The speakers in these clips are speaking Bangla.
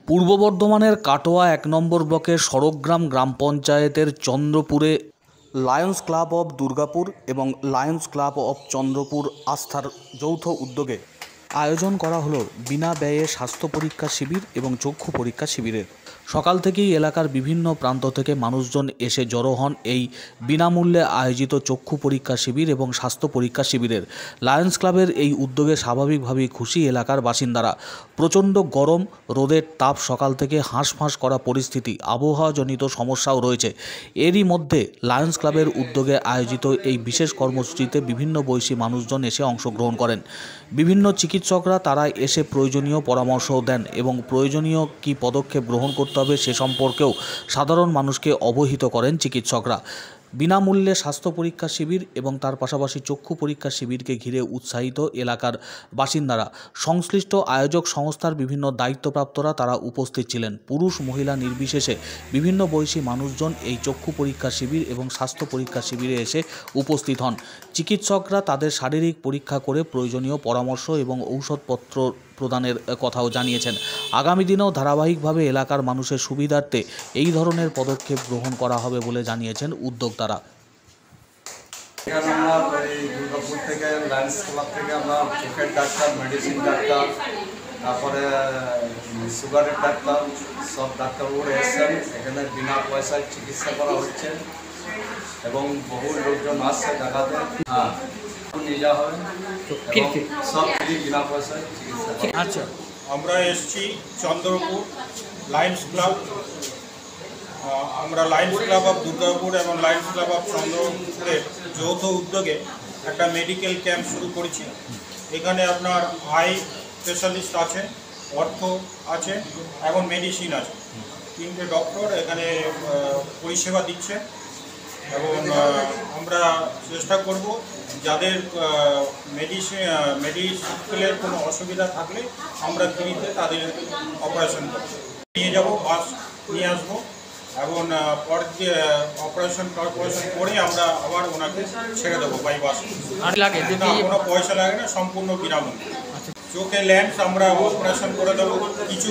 পূর্ব বর্ধমানের কাটোয়া ১ নম্বর ব্লকের সড়কগ্রাম গ্রাম পঞ্চায়েতের চন্দ্রপুরে লায়ন্স ক্লাব অব দুর্গাপুর এবং লায়ন্স ক্লাব অব চন্দ্রপুর আস্থার যৌথ উদ্যোগে আয়োজন করা হলো বিনা ব্যয়ে স্বাস্থ্য পরীক্ষা শিবির এবং চক্ষু পরীক্ষা শিবিরের। সকাল থেকেই এলাকার বিভিন্ন প্রান্ত থেকে মানুষজন এসে জড়ো হন এই বিনামূল্যে আয়োজিত চক্ষু পরীক্ষা শিবির এবং স্বাস্থ্য পরীক্ষা শিবিরের। লায়ন্স ক্লাবের এই উদ্যোগে স্বাভাবিকভাবেই খুশি এলাকার বাসিন্দারা। প্রচণ্ড গরম, রোদের তাপ, সকাল থেকে হাঁসফাঁস করা পরিস্থিতি, আবহাওয়াজনিত সমস্যাও রয়েছে। এরই মধ্যে লায়ন্স ক্লাবের উদ্যোগে আয়োজিত এই বিশেষ কর্মসূচিতে বিভিন্ন বয়সী মানুষজন এসে অংশগ্রহণ করেন। বিভিন্ন চিকিৎসকরা তারা এসে প্রয়োজনীয় পরামর্শও দেন এবং প্রয়োজনীয় কী পদক্ষেপ গ্রহণ করতে হবে সে সম্পর্কেও সাধারণ মানুষকে অবহিত করেন চিকিৎসকরা। বিনামূল্যে স্বাস্থ্য পরীক্ষা শিবির এবং তার পাশাপাশি চক্ষু পরীক্ষা শিবিরকে ঘিরে উৎসাহিত এলাকার বাসিন্দারা। সংশ্লিষ্ট আয়োজক সংস্থার বিভিন্ন দায়িত্বপ্রাপ্তরা তারা উপস্থিত ছিলেন। পুরুষ মহিলা নির্বিশেষে বিভিন্ন বয়সী মানুষজন এই চক্ষু পরীক্ষা শিবির এবং স্বাস্থ্য পরীক্ষা শিবিরে এসে উপস্থিত হন। চিকিৎসকরা তাদের শারীরিক পরীক্ষা করে প্রয়োজনীয় পরামর্শ এবং ঔষধপত্র প্রদানের কথাও জানিয়েছেন। আগামী দিনেও ধারাবাহিকভাবে এলাকার মানুষের সুবিধার্থে এই ধরনের পদক্ষেপ গ্রহণ করা হবে বলে জানিয়েছেন উদ্যোক্তারা। এখানে আমরা এই দুর্গাপুর থেকে লায়ন্স ক্লাব থেকে আমরা চোখের ডাক্তার, মেডিসিন ডাক্তার, তারপরে সুগারের ডাক্তার, সব ডাক্তারবাবুরা এসছেন। এখানে বিনা পয়সায় চিকিৎসা করা হচ্ছে এবং বহু লোকজন আসছে দেখাতে। হ্যাঁ, নিয়ে যাওয়া হবে এবং সব ফ্রি, বিনা পয়সায় চিকিৎসা। আচ্ছা, আমরা এসেছি চন্দ্রপুর লায়ন্স ক্লাব। আমরা লায়ন্স ক্লাব অফ দুর্গাপুর এবং লায়ন্স ক্লাব অফ চন্দ্রপুরের যৌথ উদ্যোগে একটা মেডিকেল ক্যাম্প শুরু করেছি। এখানে আপনার আই স্পেশালিস্ট আছে, অর্থ আছে এবং মেডিসিন আছে। 3টে ডক্টর এখানে পরিষেবা দিচ্ছে এবং আমরা চেষ্টা করব যাদের মেডিকেলের কোনো অসুবিধা থাকলে আমরা ফ্রিতে তাদের অপারেশন করব, নিয়ে যাব, বাস নিয়ে আসবো এবং পরে অপারেশন করে আমরা আবার ওনাকে ছেড়ে দেবো বাই বাস। কোনো পয়সা লাগে না, সম্পূর্ণ বিনামূল্যে। চোখে লেন্স আমরা অপারেশন করে দেবো। কিছু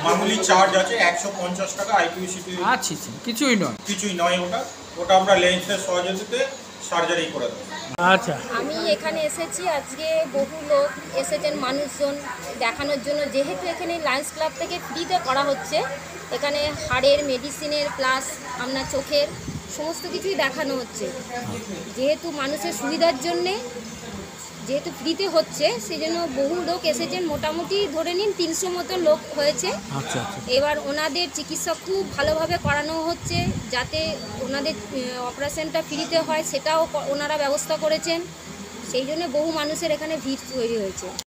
মামুলি চার্জ আছে 150 টাকা আইকিউসিটি। আচ্ছা, কিছুই নয়, ওটা আমরা লেন্সের সহযোগিতাতে সার্জারি করে দেবো। আচ্ছা, আমি এখানে এসেছি, আজকে বহু লোক এসেছেন মানুষজন দেখানোর জন্য। যেহেতু এখানে লায়ন্স ক্লাব থেকে ফ্রিতে করা হচ্ছে, এখানে হাড়ের, মেডিসিনের প্লাস আপনার চোখের সমস্ত কিছুই দেখানো হচ্ছে। যেহেতু মানুষের সুবিধার জন্যে, যেহেতু ফ্রিতে হচ্ছে, সেই জন্য বহু লোক এসেছেন। মোটামুটি ধরে নিন 300 মতো লোক হয়েছে। এবার ওনাদের চিকিৎসা খুব ভালোভাবে করানো হচ্ছে, যাতে ওনাদের অপারেশনটা ফ্রিতে হয় সেটাও ওনারা ব্যবস্থা করেছেন। সেই জন্য বহু মানুষের এখানে ভিড় তৈরি হয়েছে।